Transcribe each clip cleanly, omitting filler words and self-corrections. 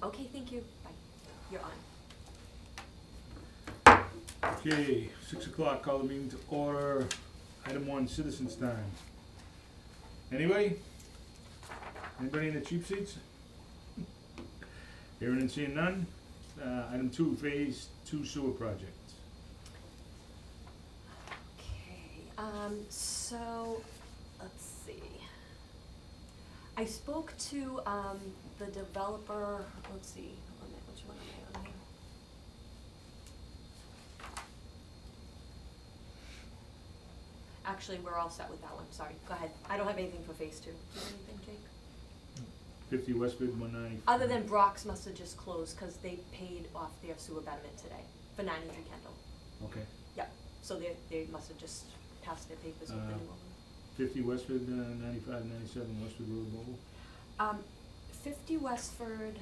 Okay, thank you. Bye. You're on. Okay, 6 o'clock, call the meeting to order. Item 1, citizens' time. Anybody? Anybody in the cheap seats? Hearing and seeing none. Item 2, phase 2 sewer project. Okay, so, let's see. I spoke to, the developer, let's see, which one am I on here? Actually, we're all set with that one, sorry, go ahead. I don't have anything for phase 2. Do you have anything, Jake? 50 Westford, 190. Other than Brock's must have just closed, cause they paid off their sewer betterment today, for 93 Kendall. Okay. Yep, so they must have just passed their papers with the new one. 50 Westford, 95, 97 Westford Road, Mobile. 50 Westford,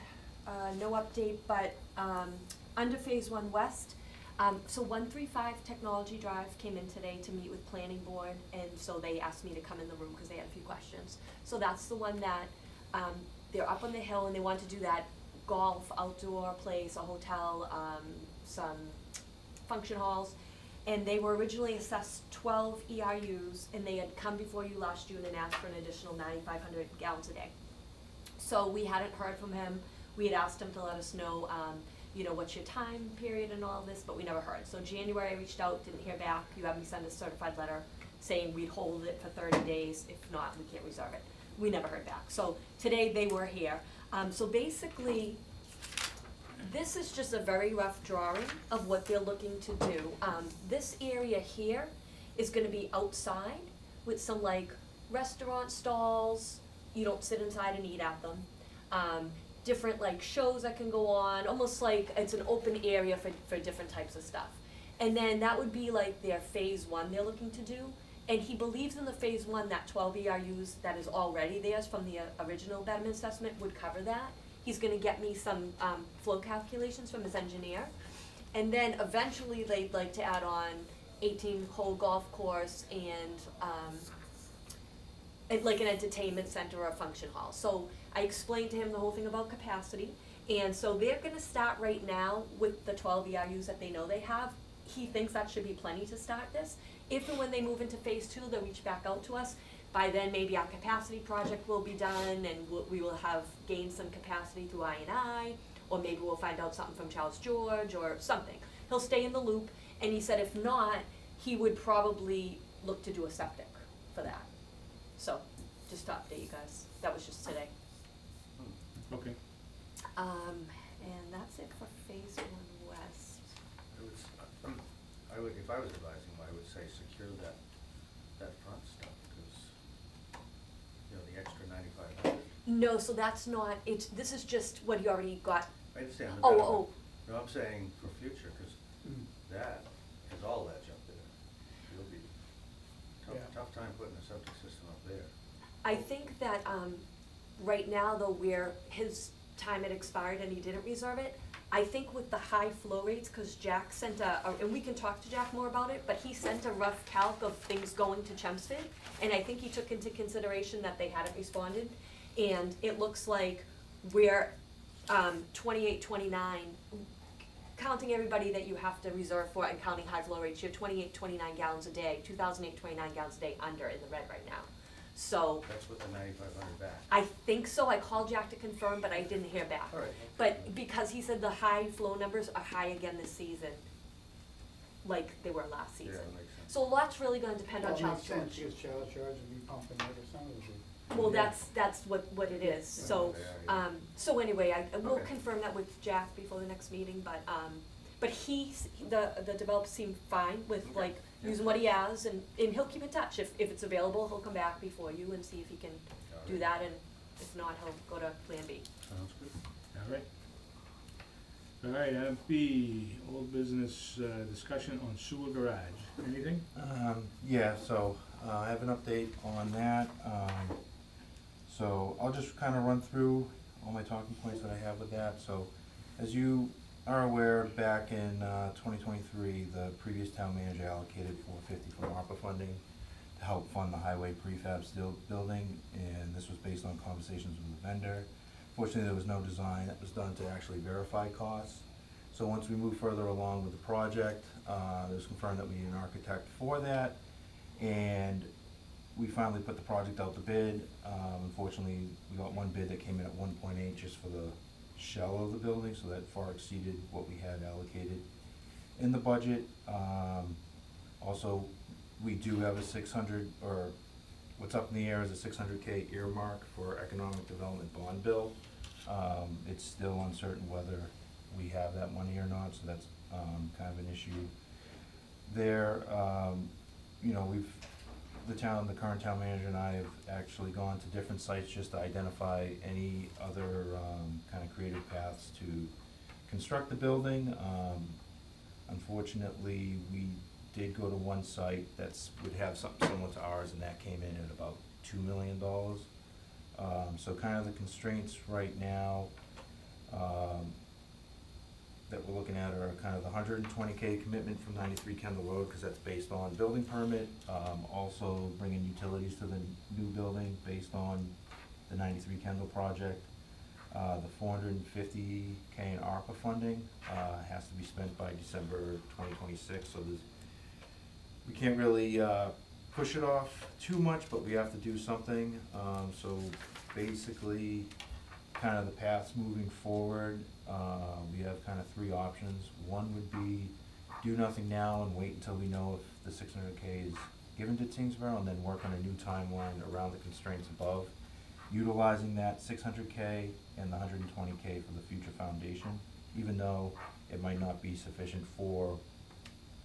no update, but, under phase 1 west, so 135 Technology Drive came in today to meet with planning board, and so they asked me to come in the room, cause they had a few questions. So that's the one that, they're up on the hill and they want to do that golf outdoor place, a hotel, some function halls. And they were originally assessed 12 ERUs, and they had come before you last June and asked for an additional 9,500 gallons a day. So we hadn't heard from him. We had asked him to let us know, what's your time period and all of this, but we never heard. So January I reached out, didn't hear back. You had me send a certified letter saying we'd hold it for 30 days. If not, we can't reserve it. We never heard back. So today they were here. So basically, this is just a very rough drawing of what they're looking to do. This area here is gonna be outside with some like restaurant stalls. You don't sit inside and eat at them. Different like shows that can go on, almost like it's an open area for different types of stuff. And then that would be like their phase 1 they're looking to do. And he believes in the phase 1 that 12 ERUs that is already theirs from the original betterment assessment would cover that. He's gonna get me some flow calculations from his engineer. And then eventually they'd like to add on 18-hole golf course and like an entertainment center or a function hall. So I explained to him the whole thing about capacity. And so they're gonna start right now with the 12 ERUs that they know they have. He thinks that should be plenty to start this. If and when they move into phase 2, they'll reach back out to us. By then, maybe our capacity project will be done, and we will have gained some capacity through I&I, or maybe we'll find out something from Charles George or something. He'll stay in the loop, and he said if not, he would probably look to do a septic for that. So, just to update you guys. That was just today. Okay. And that's it for phase 1 west. I would, if I was advising him, I would say secure that front stuff, because, the extra 9,500. No, so that's not, this is just what he already got. I understand. Oh. No, I'm saying for future, because that is all ledge up there. It'll be tough time putting a septic system up there. I think that, right now though, where his time had expired and he didn't reserve it, I think with the high flow rates, cause Jack sent and we can talk to Jack more about it, but he sent a rough calc of things going to Chelmsford, and I think he took into consideration that they hadn't responded, and it looks like we're, 28, 29, counting everybody that you have to reserve for and counting high flow rates, you're 28, 29 gallons a day, 29 gallons a day under in the red right now. So, That's with the 9,500 back. I think so, I called Jack to confirm, but I didn't hear back. All right. But because he said the high flow numbers are high again this season, like they were last season. Yeah, that makes sense. So a lot's really gonna depend on Well, it Charles makes George. sense, because Charles George would be pumping every summer, would be. Well, that's what it is, so, Yeah. so anyway, I will Okay. confirm that with Jack before the next meeting, but the developer seemed fine with Okay. like Yeah. using what he has, and he'll keep in touch, if it's available, he'll come back before you and see if he can Got do it. that, and if not, he'll go to plan B. Sounds good. All right, item B, old business, discussion on sewer garage. Anything? Yeah, so I have an update on that. So I'll just kind of run through all my talking points that I have with that. So as you are aware, back in 2023, the previous town manager allocated $450 from ARPA funding to help fund the highway prefab steel building, and this was based on conversations with the vendor. Fortunately, there was no design that was done to actually verify costs. So once we moved further along with the project, it was confirmed that we need an architect for that. And we finally put the project out to bid. Unfortunately, we got one bid that came in at 1.8 just for the shell of the building, so that far exceeded what we had allocated in the budget. Also, we do have a 600, or what's up in the air is a 600K earmark for economic development bond bill. It's still uncertain whether we have that money or not, so that's kind of an issue there. You know, the current town manager and I have actually gone to different sites just to identify any other kind of creative paths to construct the building. Unfortunately, we did go to one site would have something similar to ours, and that came in at about $2 million. So kind of the constraints right now that we're looking at are kind of the 120K commitment from 93 Kendall Road, because that's based on building permit. Also bringing utilities to the new building based on the 93 Kendall project. The 450K in ARPA funding has to be spent by December 2026, so we can't really push it off too much, but we have to do something. So basically, kind of the paths moving forward, we have kind of three options. One would be do nothing now and wait until we know if the 600K is given to Tyngsborough, and then work on a new timeline around the constraints above, utilizing that 600K and the 120K for the future foundation, even though it might not be sufficient for,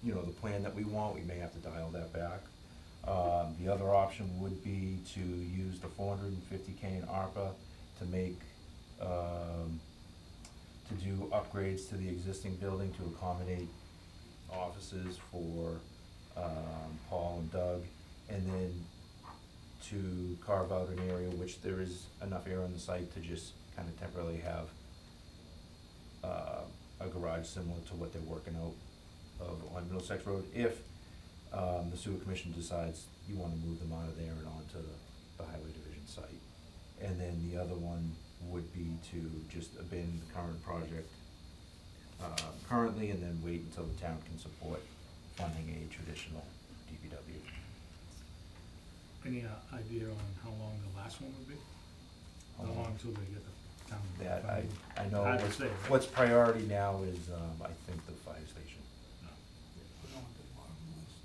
you know, the plan that we want. We may have to dial that back. The other option would be to use the 450K in ARPA to make, to do upgrades to the existing building to accommodate offices for Paul and Doug, and then to carve out an area which there is enough area on the site to just kind of temporarily have a garage similar to what they're working out on Middlesex Road, if the sewer commission decides you want to move them out of there and onto the highway division site. And then the other one would be to just abandon the current project currently, and then wait until the town can support funding a traditional DPW. Any idea on how long the last one would be? How long until they get the town? That funding? I know Hard to say, right? what's priority now is, I think, the fire station. No. We're going to the bottom list.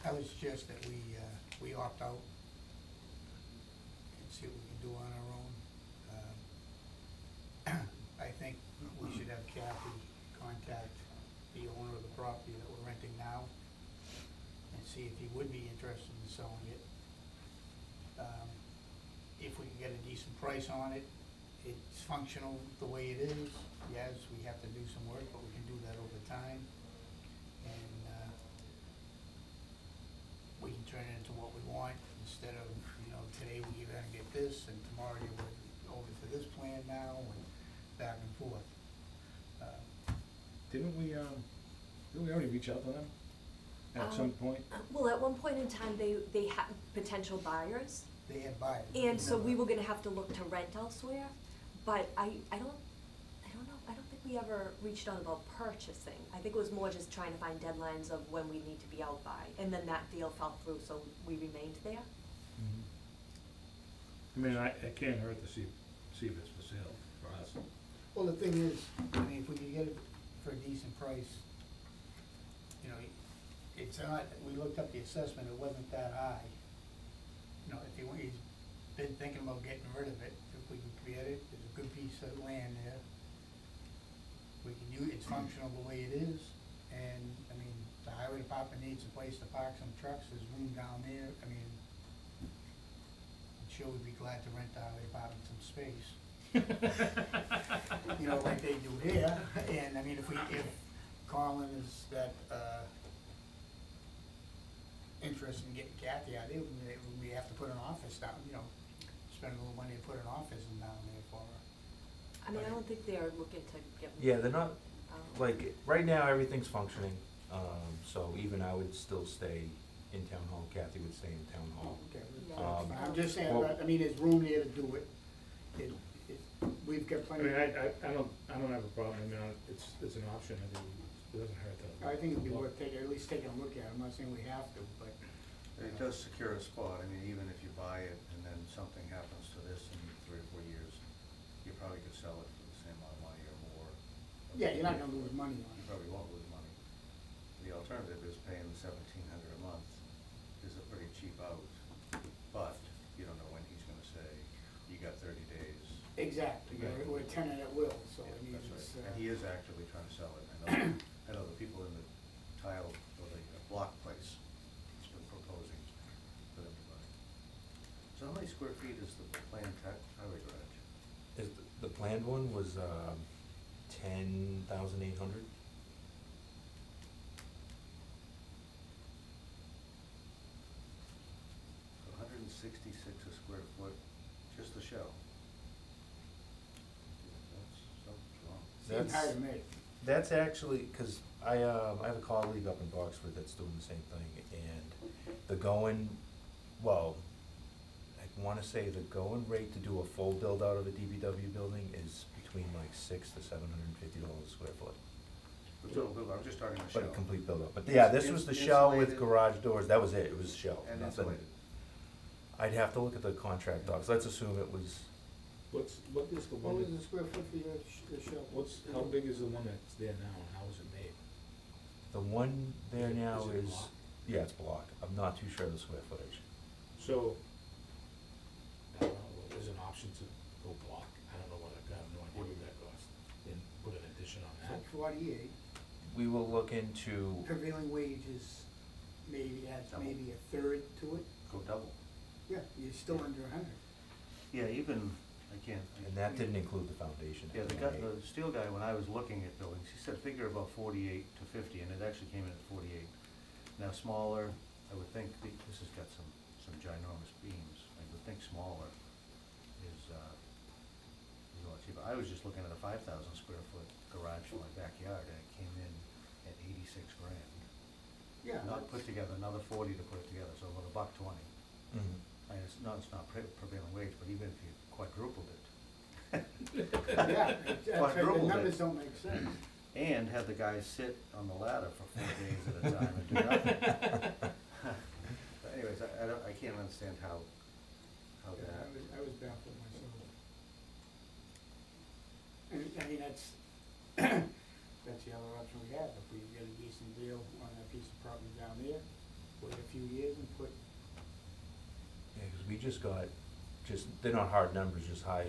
I would suggest that we opt out and see what we can do on our own. I think we should have Kathy contact the owner of the property that we're renting now and see if he would be interested in selling it. If we can get a decent price on it, it's functional the way it is. Yes, we have to do some work, but we can do that over time. And we can turn it into what we want, instead of, you know, today we're gonna get this, and tomorrow we're over to this plan now, and back and forth. Didn't we already reach out to them at some point? Well, at one point in time, they had potential buyers, They had buyers. and so we remember? were gonna have to look to rent elsewhere, but I don't know, I don't think we ever reached out about purchasing. I think it was more just trying to find deadlines of when we need to be out by, and then that deal fell through, so we remained there. I mean, it can't hurt to see if it's for sale for us. Well, the thing is, I mean, if we can get it for a decent price, you know, it's not, we looked up the assessment, it wasn't that high. You know, if he's been thinking about getting rid of it, if we can create it, there's a good piece of land there. We can use, it's functional the way it is, and, I mean, the highway department needs a place to park some trucks, there's room down there, I mean, I'm sure we'd be glad to rent the highway department some space. You know, like they do here, and I mean, if Colin is that, interested in getting Kathy out there, we have to put an office down, you know, spend a little money to put an office in down there for her. I mean, I don't think they're looking to get. Yeah, they're not, out. like, right now, everything's functioning, so even I would still stay in town hall, Kathy would stay in town hall. Okay, Yeah. I'm just saying, well- but, I mean, there's room there to do it. we've got I plenty. mean, I don't have a problem, I mean, it's an option, I think it doesn't hurt to. I think it'd be worth taking, at least taking a look at it. I'm not saying we have to, but. It does secure a spot, I mean, even if you buy it and then something happens to this in 3 or 4 years, you probably could sell it for the same amount of money or more. Yeah, you're not gonna lose money on You it. probably won't lose money. The alternative is paying the $1,700 a month is a pretty cheap out, but you don't know when he's gonna say, you got 30 days. Exactly, Right. we're tenant at will, so Yeah, I mean, that's it's, right. And he is actually trying to sell it. I know the people in the tile or the block place has been proposing for them to buy. So how many square feet is the planned highway garage? Is the planned one was, 10,800? So 166 a square foot, just the shell. That's something's wrong. seems high to me. That's actually, cause I have a colleague up in Boxford that's doing the same thing, and the going, well, I wanna say the going rate to do a full build out of a DPW building is between like $600 to $750 a square foot. The total bill, I'm just talking the shell. But a complete build out, but yeah, this was the shell with Insulated. garage doors, that was it, it was a shell, And nothing. insulated. I'd have to look at the contract docs, let's assume it was, What is the What one, was the square foot for your, the shell? how big is the one that's there now, and how is it made? the one there Is it- now is it is, block? yeah, it's block, I'm not too sure of the square footage. So, I don't know, there's an option to go block, I don't know what, I have no idea what that costs, and put an addition on that. So 48, We will look into, prevailing wages, maybe add Double. maybe a third to it. Go double. Yeah, you're still under 100. Yeah, even, I can't. and that didn't include the foundation. Yeah, the steel guy, when I was looking at buildings, he said figure about 48 to 50, and it actually came in at 48. Now smaller, I would think, this has got some ginormous beams, I would think smaller is a lot cheaper. I was just looking at a 5,000 square foot garage for my backyard, and it came in at 86 grand. Yeah. Not put together, another 40 to put it together, so about $120. Mhm. And it's not prevailing wage, but even if you quadrupled it, Yeah, that's right, the Quadrupled numbers it. don't make sense. and had the guys sit on the ladder for 4 days at a time and do nothing. But anyways, I can't understand how Yeah, that, I was baffled myself. And, I mean, that's, that's the other option we have, if we get a decent deal on that piece of property down there, wait a few years and put, Yeah, cause we just got, they're not hard numbers, just high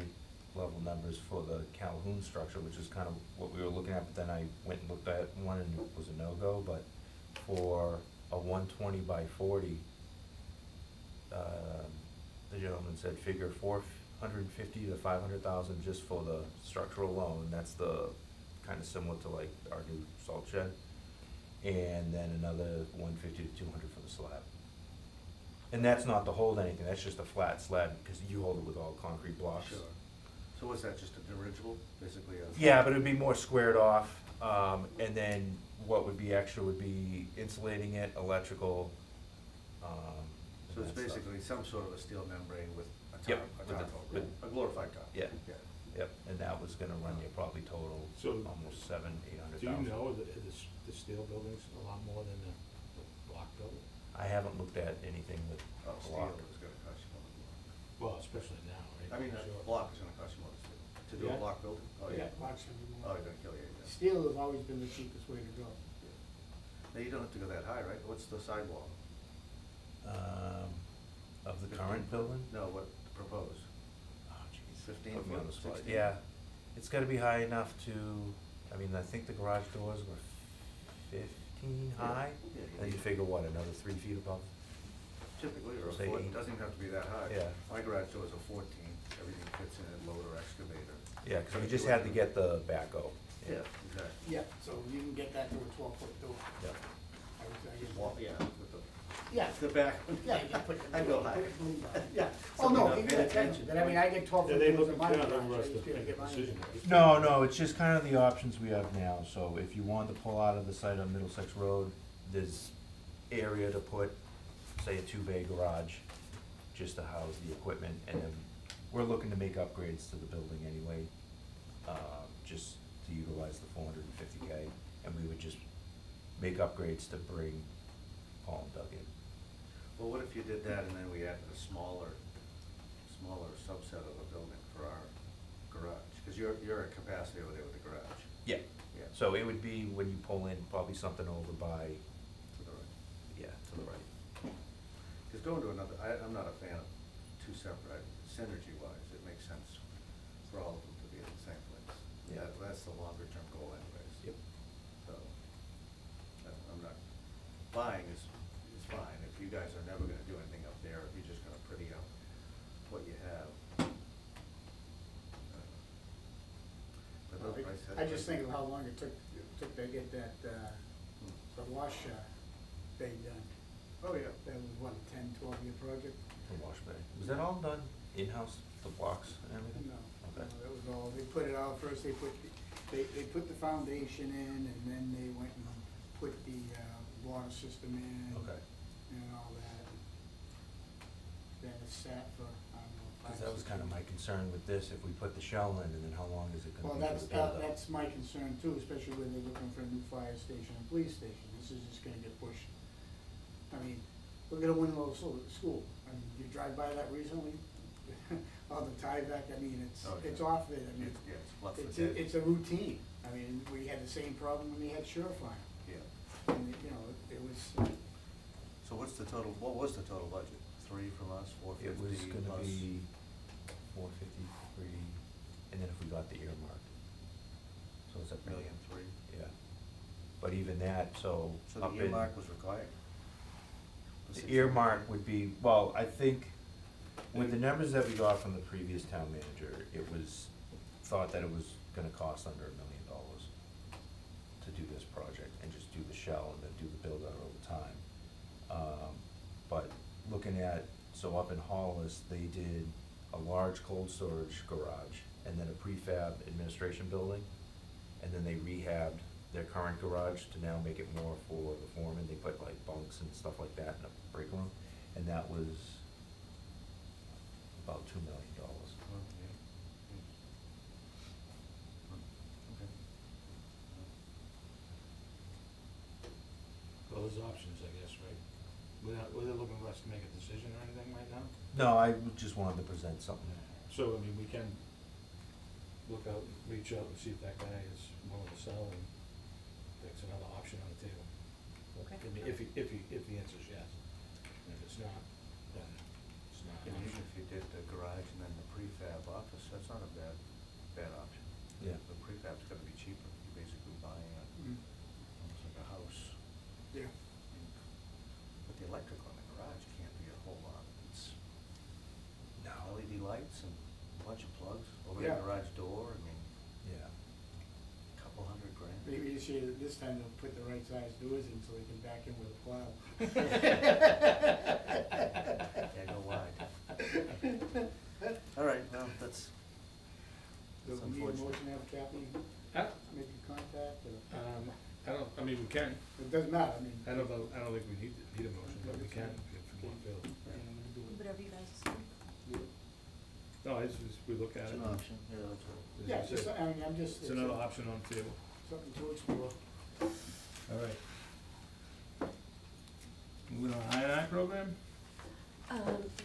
level numbers for the Calhoun structure, which is kind of what we were looking at, but then I went and looked at one and it was a no-go, but for a 120 by 40, the gentleman said figure 450 to 500,000 just for the structure alone, that's the, kinda similar to like our new salt shed, and then another 150 to 200 for the slab. And that's not to hold anything, that's just a flat slab, because you hold it with all concrete blocks. sure. So was that just a dirigible, basically a? Yeah, but it'd be more squared off, and then what would be extra would be insulating it, electrical, So it's and that stuff. basically some sort of a steel membrane with a Yep, top, with the- with- a glorified top. Yeah. Yeah. Yep, and that was gonna run you probably total So, almost $700-800,000. Do you know that the steel building's a lot more than the block building? I haven't looked at anything with Oh, steel block. is gonna cost you more than block. Well, especially now, right? I mean, a Sure. block is gonna cost you more than steel. To do Yeah? a block building? Oh, yeah. lots of them. Oh, you're gonna kill you, yeah. Steel has always been the cheapest way to go. Now, you don't have to go that high, right? What's the sidewall? Of the 15 current foot? building? No, what proposed? Oh, jeez. 15 Put me on foot, the spot. 16? Yeah, it's gotta be high enough to, I mean, I think the garage doors were 15 high, Yeah, and you figure what, another 3 feet above? typically, or a Say foot, 8. doesn't even have to be that high. Yeah. My garage door is a 14, everything fits in it, loader, excavator. Yeah, cause But we if you just went had to to- get the backhoe. Yeah, exactly. Yeah, so you can get that to a 12-foot door. Yeah. I guess. Well, yeah, with Yeah, the back. yeah, you can put the. I go high. put it boom down, Yeah, oh, Something no, not you paying get attention, attention. but I mean, I get 12 Yeah, foot they doors look in at, my yeah, garage, they I rush used to to be able to make get a mine. decision. No, it's just kind of the options we have now, so if you wanted to pull out of the site on Middlesex Road, there's area to put, say, a 2-bay garage, just to house the equipment, and then we're looking to make upgrades to the building anyway, just to utilize the 450K, and we would just make upgrades to bring Paul and Doug in. Well, what if you did that and then we added a smaller subset of a building for our garage? Because you're at capacity over there with the garage. Yeah. Yeah. So it would be when you pull in, probably something over by, To the right. yeah, to the right. Because going to another, I'm not a fan of two separate, synergy-wise, it makes sense for all of them to be at the same place. Yeah. That's the longer-term goal anyways. Yep. So, I'm not, buying is fine, if you guys are never gonna do anything up there, if you're just gonna pretty up what you have. But those prices. I just think of how long it took to get that, the wash, bay done. Oh, yeah. That was what, a 10-12 year project? The wash bay. Was that all done in-house, the blocks and everything? No, Okay. that was all, they put it out, first they put the foundation in, and then they went and put the, water system in. Okay. And all that. Then it sat for, I don't know, 5, Cause that was 6 kinda my months. concern with this, if we put the shell in, and then how long is it Well, gonna be for the build-up? that's my concern too, especially when they're looking for a new fire station and police station. This is just gonna get pushed. I mean, look at a Winlow school. I mean, you drive by that recently? All the tieback, I mean, Oh, yeah. it's off it. I mean, Yeah, it's left for it's, dead. it's a routine. I mean, we had the same problem when we had Surefire. Yeah. And, you know, it was, So what was the total budget? 3 from us, 450 It was gonna plus? be 453, and then if we got the earmark. So it's a $1.3 million. Yeah. But even that, so So up the in. earmark was required? The earmark would be, well, I think with the numbers that we got from the previous town manager, it was thought that it was gonna cost under $1 million to do this project and just do the shell and then do the build out over time. But looking at, so up in Hollis, they did a large cold storage garage and then a prefab administration building. And then they rehabbed their current garage to now make it more for the foreman. They put like bunks and stuff like that in a break room. And that was about $2 million. Oh, yeah. Okay. Well, there's options, I guess, right? Were they looking for us to make a decision or anything right now? No, I just wanted to present something. So, I mean, we can look out, reach out and see if that guy is willing to sell, and that's another option on the table. Okay. I mean, if the answer is yes, and if it's not, then it's not And an even option. if you did the garage and then the prefab office, that's not a bad option. Yeah. The prefab's gonna be cheaper, you're basically buying almost like a house. yeah. But the electrical in the garage can't be a whole lot, it's No. LED lights and a bunch of plugs over the Yeah. garage door, I mean, Yeah. $200,000. Maybe this year, this time they'll put the right size doors in so they can back in with a plow. Yeah, go wide. All right, well, that's So we need a unfortunate. motion to have Kathy Huh? make a contact, or, I mean, we can, it doesn't matter, I mean. I don't think we need a motion, but we can if we want to. Whatever you guys think. No, it's just, we look at It's it. an option, yeah, that's right. As Yeah, you just, said, I mean, I'm just. It's another option on the table. Something to explore. All right. Moving on, I&I program?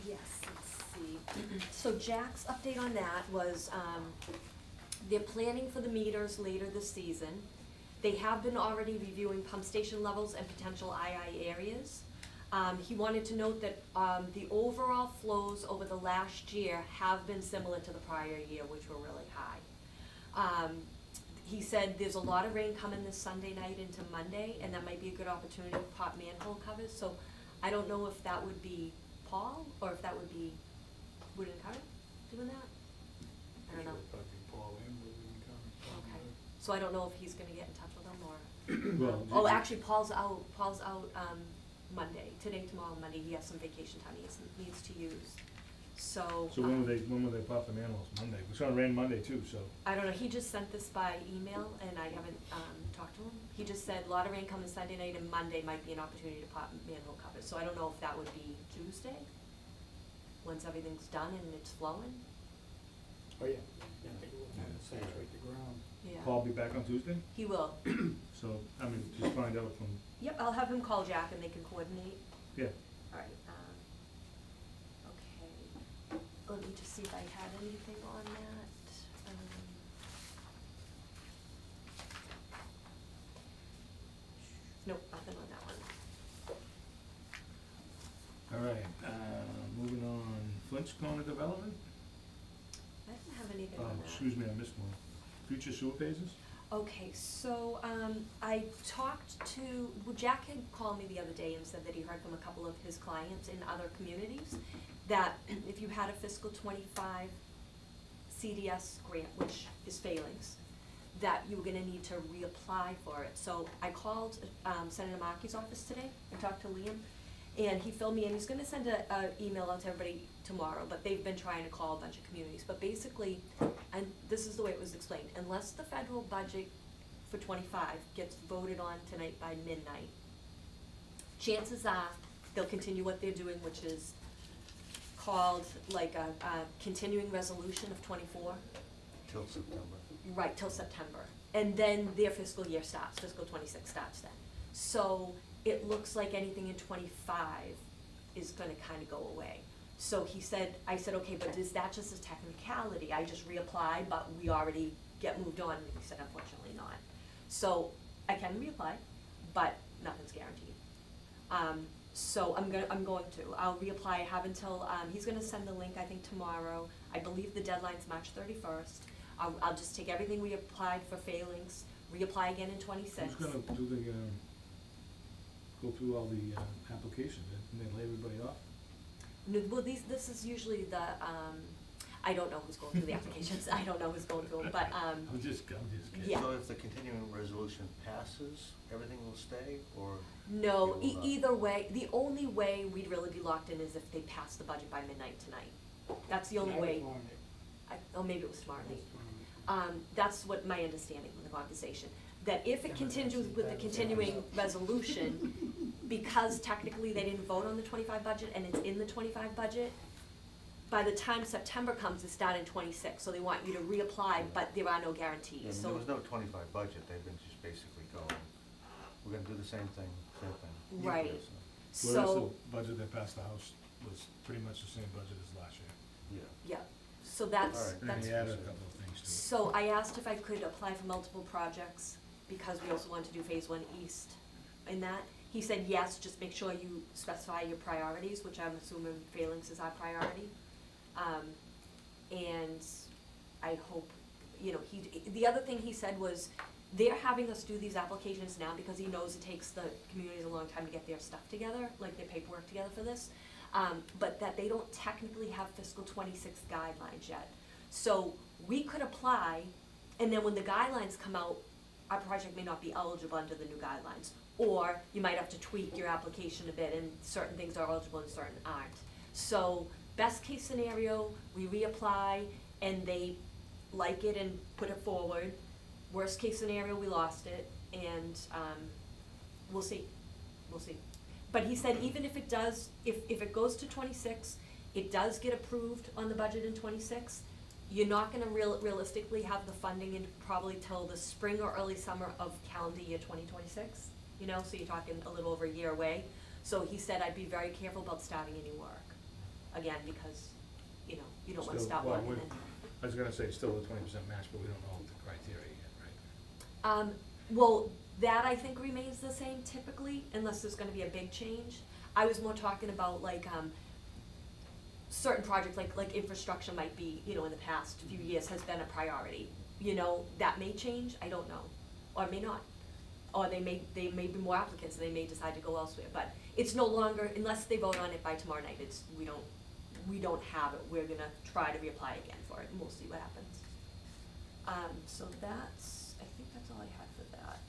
Yes, let's see. So Jack's update on that was, they're planning for the meters later this season. They have been already reviewing pump station levels and potential II areas. He wanted to note that, the overall flows over the last year have been similar to the prior year, which were really high. He said there's a lot of rain coming this Sunday night into Monday, and that might be a good opportunity to pop manhole covers, so I don't know if that would be Paul, or if that would be Wood and Carter doing that? I don't know. Okay, so I don't know if he's gonna get in touch with them, or, Well, oh, actually, Paul's out, Monday, today, tomorrow, Monday, he has some vacation time he needs to use, so. So when will they pop the manholes? Monday? It's gonna rain Monday too, so. I don't know, he just sent this by email, and I haven't, talked to him. He just said, lot of rain coming Sunday night, and Monday might be an opportunity to pop manhole covers, so I don't know if that would be Tuesday, once everything's done and it's flowing. Oh, yeah, yeah, it will saturate the ground. Yeah. Paul be back on Tuesday? He will. So, I mean, just find out from, Yep, I'll have him call Jack and they can coordinate. yeah. Alright, okay. Let me just see if I had anything on that. Nope, nothing on that one. All right, moving on, Flint's Corner Development? I didn't have anything Oh, on that. excuse me, I missed one. Future sewer phases? Okay, so, I talked to, well, Jack had called me the other day and said that he heard from a couple of his clients in other communities that if you had a fiscal '25 CDS grant, which is failings, that you were gonna need to reapply for it. So I called, Senator Markey's office today and talked to Liam, and he filled me in. He's gonna send a email out to everybody tomorrow, but they've been trying to call a bunch of communities. But basically, and this is the way it was explained, unless the federal budget for '25 gets voted on tonight by midnight, chances are they'll continue what they're doing, which is called like a continuing resolution of '24. Till September. Right, till September. And then their fiscal year starts, fiscal '26 starts then. So it looks like anything in '25 is gonna kinda go away. So he said, I said, okay, but is that just a technicality? I just reapply, but we already get moved on, and he said, unfortunately not. So I can reapply, but nothing's guaranteed. So I'll reapply, I have until, he's gonna send the link, I think tomorrow. I believe the deadline's March 31st. I'll just take everything we applied for failings, reapply again in '26. Who's gonna do the, go through all the, applications, and then lay everybody off? No, well, this is usually the, I don't know who's going through the applications, I don't know who's going through them, but, I'm just kidding. Yeah. So if the continuing resolution passes, everything will stay, or? no, You will not? either way, the only way we'd really be locked in is if they pass the budget by midnight tonight. That's the only way, oh, maybe it was tomorrow night. That's what my understanding of the conversation, that if it continues with the continuing resolution, because technically they didn't vote on the '25 budget and it's in the '25 budget, by the time September comes, it's down in '26, so they want you to reapply, but there are no Yeah, I guarantees, mean, so. there was no '25 budget, they've been just basically going, we're gonna do the same thing. Right. So, Well, that's So, the budget that passed the House, was pretty much the same budget as last year. yeah. yeah, so that's, All right. And that's. he added a couple of things to it. So I asked if I could apply for multiple projects, because we also wanted to do Phase 1 East in that. He said, yes, just make sure you specify your priorities, which I'm assuming failings is our priority. And I hope, the other thing he said was, they're having us do these applications now because he knows it takes the communities a long time to get their stuff together, like their paperwork together for this. But that they don't technically have fiscal '26 guidelines yet. So we could apply, and then when the guidelines come out, our project may not be eligible under the new guidelines. Or you might have to tweak your application a bit, and certain things are eligible and certain aren't. So best case scenario, we reapply and they like it and put it forward. Worst case scenario, we lost it, and we'll see. But he said even if it does, if it goes to '26, it does get approved on the budget in '26, you're not gonna realistically have the funding in probably till the spring or early summer of calendar year 2026, so you're talking a little over a year away. So he said I'd be very careful about starting any work, again, because, you don't wanna Still, stop well, working. I was gonna say still the 20% match, but we don't know the criteria yet, right? Well, that I think remains the same typically, unless there's gonna be a big change. I was more talking about like, certain projects, like infrastructure might be, in the past few years has been a priority. That may change, I don't know, or may not. Or they may be more applicants and they may decide to go elsewhere, but it's no longer, unless they vote on it by tomorrow night, we don't have it. We're gonna try to reapply again for it, and we'll see what happens. So I think that's all I had for that.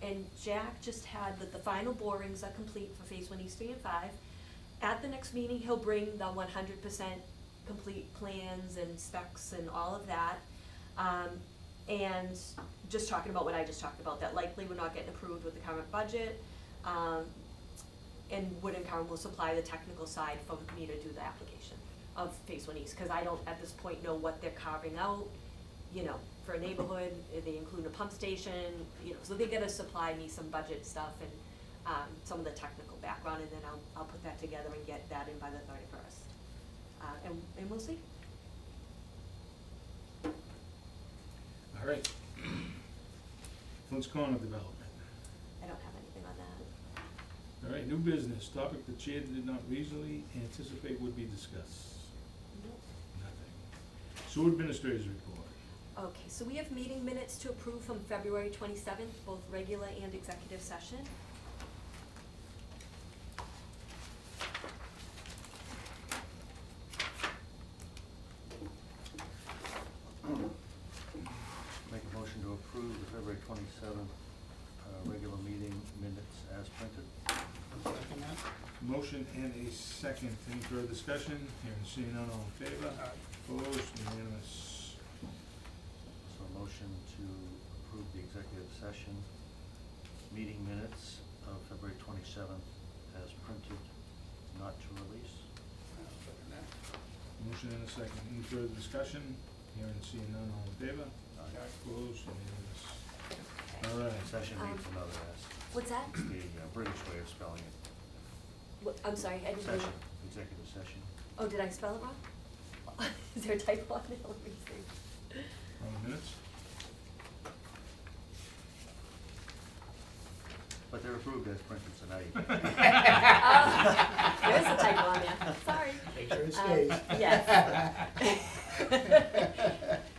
And Jack just had that the final borings are complete for Phase 1 East 3 and 5. At the next meeting, he'll bring the 100% complete plans and specs and all of that. And just talking about what I just talked about, that likely we're not getting approved with the current budget. And Wood and Curran will supply the technical side for me to do the application. of Phase One East, cause I don't at this point know what they're carving out, you know, for a neighborhood, they include a pump station, you know, so they gotta supply me some budget stuff and, some of the technical background, and then I'll put that together and get that in by the 31st. And we'll see. All right. Flint's Corner development. I don't have anything on that. All right, new business, topic the chair did not reasonably anticipate would be discussed. Nope. Nothing. Sewer administrators report. Okay, so we have meeting minutes to approve from February 27th, both regular and executive session. Make a motion to approve the February 27th regular meeting minutes as printed. Second that? Motion and a second. Any further discussion? Hearing seeing none, all in favor? Aye. Opposed, unanimous. So a motion to approve the executive session meeting minutes of February 27th as printed, not to release. Second that? Motion and a second. Any further discussion? Hearing seeing none, all in favor? Aye. Opposed, unanimous. Okay. All right. Session needs another S. What's that? It's the British way of spelling it. I'm sorry, I didn't hear you. Session, executive session. Oh, did I spell it wrong? Is there a typo on it? Let me see. On the minutes? But they're approved as printed, so now you can. There is a typo on there, sorry. Make sure it stays. Yes.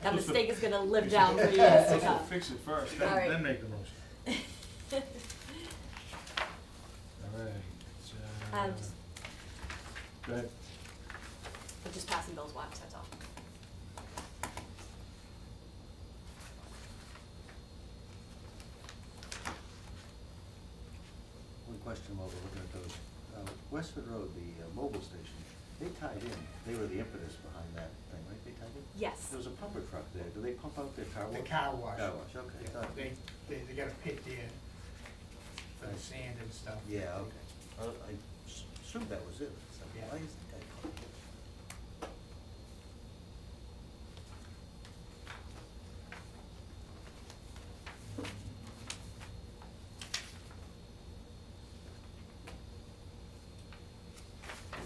That mistake is gonna live down for years to come. Fix it first, All right. then make the motion. All right. Just- Go ahead. I'm just passing those watch, that's all. One question while we're looking at those. Westford Road, the mobile station, they tied in, they were the impetus behind that thing, right? They tied in? Yes. There was a pumper truck there. Do they pump out their car wash? The car wash. Car wash, okay. Yeah, Got it. they got a pit there for the sand and stuff. Yeah, okay. I assumed that was it. So Yeah. why is the guy called it?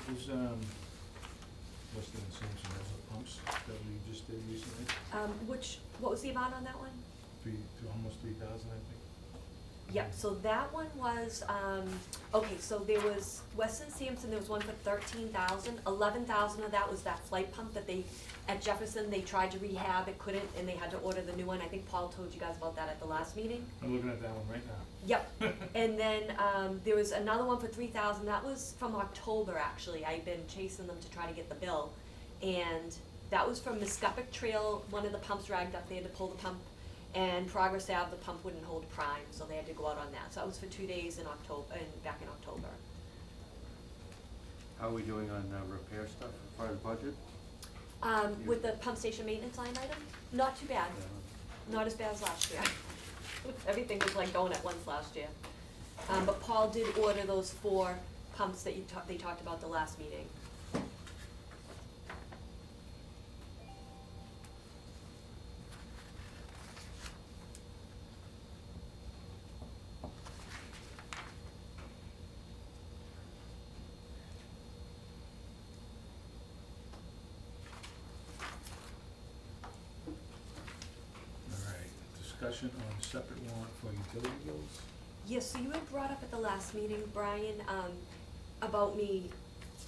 Who's, Weston and Sampson, those are pumps that we just did recently? What was the amount on that one? Almost 3,000, I think. Yep, so that one was, okay, so there was Weston Sampson, there was one for 13,000. 11,000 of that was that flight pump that they, at Jefferson, they tried to rehab, it couldn't, and they had to order the new one. I think Paul told you guys about that at the last meeting. I'm looking at that one right now. Yep, and then, there was another one for 3,000, that was from October, actually. I've been chasing them to try to get the bill. And that was from Muscuppick Trail, one of the pumps ragged up, they had to pull the pump. And Progress Ave, the pump wouldn't hold prime, so they had to go out on that. So that was for 2 days in October, back in October. How are we doing on repair stuff as far as budget? With the pump station maintenance line item, not too bad, not as bad as last year. Everything was like going at once last year. But Paul did order those 4 pumps that they talked about the last meeting. All right, discussion on separate warrant for utility bills? Yes, so you had brought up at the last meeting, Brian, about me,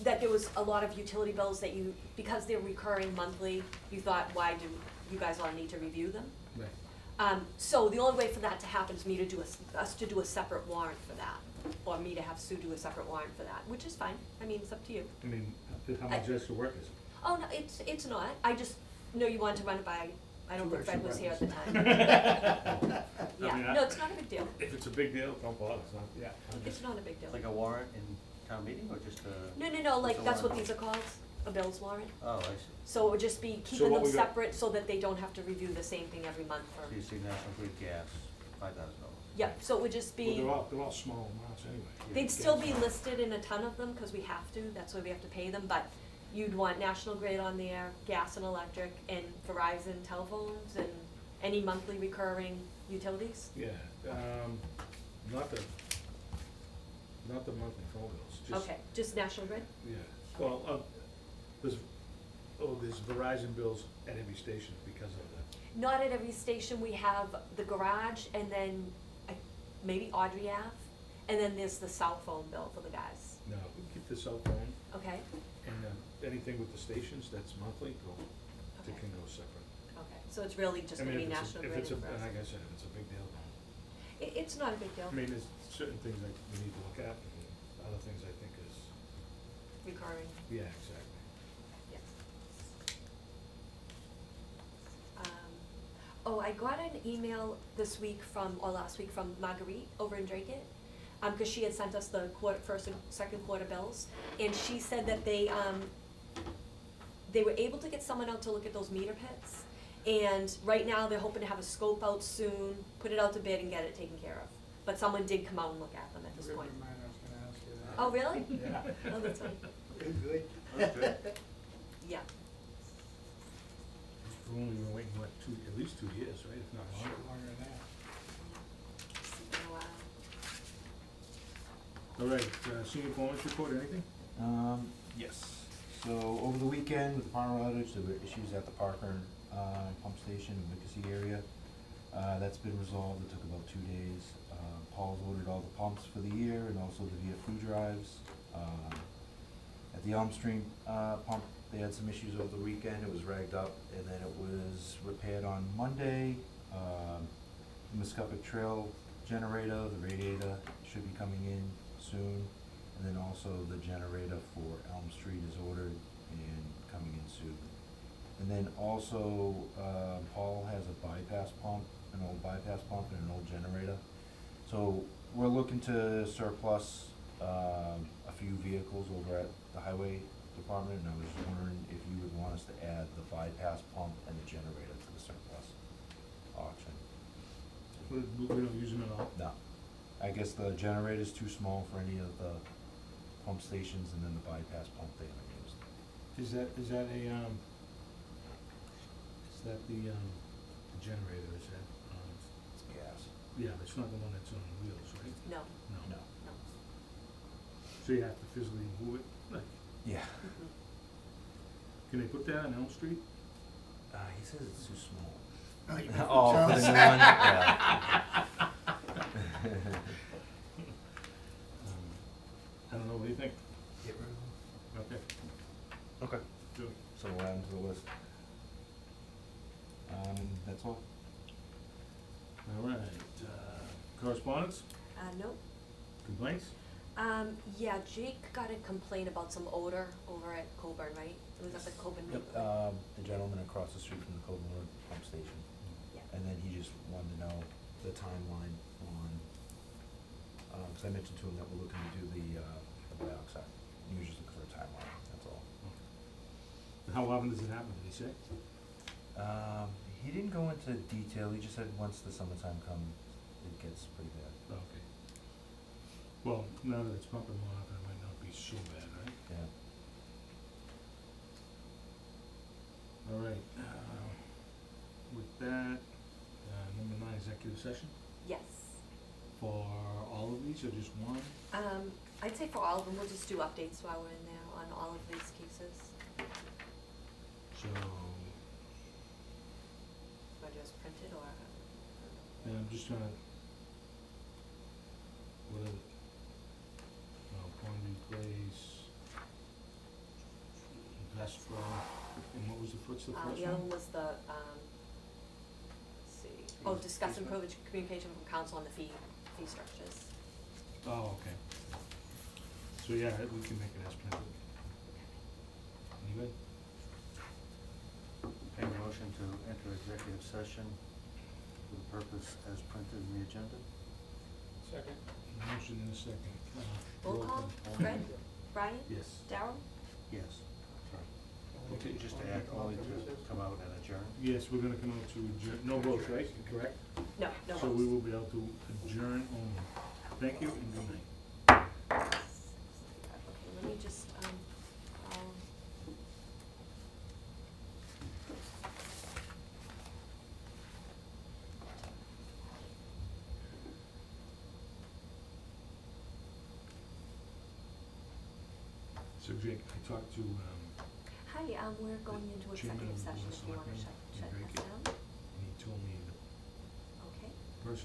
that there was a lot of utility bills that you, because they're recurring monthly, you thought, why do you guys all need to review them? Right. So the only way for that to happen is me to do us to do a separate warrant for that, or me to have Sue do a separate warrant for that, which is fine, I mean, it's up to you. I mean, how much extra work is it? Oh, no, it's not, I just know you wanted to run it by, I don't think Fred was here at the time. I mean, Yeah, no, it's not a big deal, If it's a big deal, don't bother, it's not, yeah. it's not a big deal. Like a warrant in town meeting or just a? No, like, just a that's what warrant? these are called, a bills warrant. Oh, I see. So it would just be So keeping what them we got- separate so that they don't have to review the same thing every month for, So you see National Grid gas, $5,000. yep, so it would just be, Well, they're all small amounts anyway. they'd still be listed in a ton of them, cause we have to, that's why we have to pay them, but you'd want National Grid on there, gas and electric, and Verizon telephones, and any monthly recurring utilities? Yeah, not the monthly phone bills, just. Okay, just National Grid? Yeah, well, there's Verizon bills at every station because of that. Not at every station, we have the garage, and then maybe Audrey Ave, and then there's the cell phone bill for the guys, No, we keep the cell phone, okay? and anything with the stations, that's monthly, Okay. it can go separate. Okay, so it's really just I gonna mean, be if National it's Grid a, and like Verizon. I said, if it's a big deal, It's not a big deal, I mean, there's certain things like we need to look at, and other things I think is, recurring, yeah, exactly. yes. Oh, I got an email this week or last week from Marguerite over in Drake-It, cause she had sent us the first and second quarter bills, and she said that they were able to get someone out to look at those meter pits, and right now they're hoping to have a scope out soon, put it out to bid and get it taken care of. But someone did come out and look at them at this point. Never mind, I was gonna ask you that. Oh, really? Yeah. Oh, that's fine. Good. That's good. Yeah. We've only been waiting, what, at least 2 years, right, if not Shit, longer. longer than that. Oh, wow. All right, senior performance report, anything? Yes. So over the weekend with the power outage, there were issues at the Parker pump station in the Wicassee area. That's been resolved. It took about 2 days. Paul's ordered all the pumps for the year and also the VFU drives. At the Elm Street pump, they had some issues over the weekend. It was ragged up and then it was repaired on Monday. The Muscoppic Trail generator, the radiator should be coming in soon. And then also the generator for Elm Street is ordered and coming in soon. And then also, Paul has a bypass pump, an old bypass pump and an old generator. So we're looking to surplus, a few vehicles over at the highway department, and I was wondering if you would want us to add the bypass pump and the generator to the surplus auction. We don't use them at all? No, I guess the generator's too small for any of the pump stations, and then the bypass pump they haven't used. Is that the generator, is that, It's gas. yeah, but it's not the one that's on wheels, right? No, No. no. So you have to physically move it, like, Yeah. Mhm. can they put that on Elm Street? He says it's too small. Oh, you Oh, for the new one? Yeah. I don't know, what do you think? Get rid of them. Okay, Okay. do it. So we'll add them to the list. That's all. All right, correspondence, Nope. complaints? Yeah, Jake got a complaint about some odor over at Coburn, right? It was up at Coburn. Yep, the gentleman across the street from the Coburn Road pump station. Yeah. And then he just wanted to know the timeline on, cause I mentioned to him that we're looking to do the dioxide. He was just looking for a timeline, that's all. How often does it happen, did he say? He didn't go into detail, he just said once the summertime comes, it gets pretty bad. Okay. Well, now that it's pumping more often, it might not be so bad, right? Yeah. All right, with that, number 9, executive session, Yes. for all of these or just one? I'd say for all of them, we'll just do updates while we're in there on all of these cases. So, Or just print it or? yeah, I'm just trying to, what are, Pondview Place, Vespa, and what was what's the first The other one? one was the, let's see, discuss and privilege communication from council on the fee structures. Oh, okay. So, yeah, we can make it as printed. You good? Make a motion to enter executive session for the purpose as printed in the agenda. Second. Motion in a second. Roll call, Fred, Brian, Yes. Darryl? Yes. Sorry. Okay. Just to add, only to come out and adjourn. Yes, we're gonna come out to adjourn, no votes, right, correct? No, no So we votes. will be able to adjourn only. Thank you and good night. Okay, let me just, So Jake, I talked to, Hi, we're going into Chairman executive of the session Board of if you wanna Selectmen, shut and this Drake. down. and he told me that Okay. person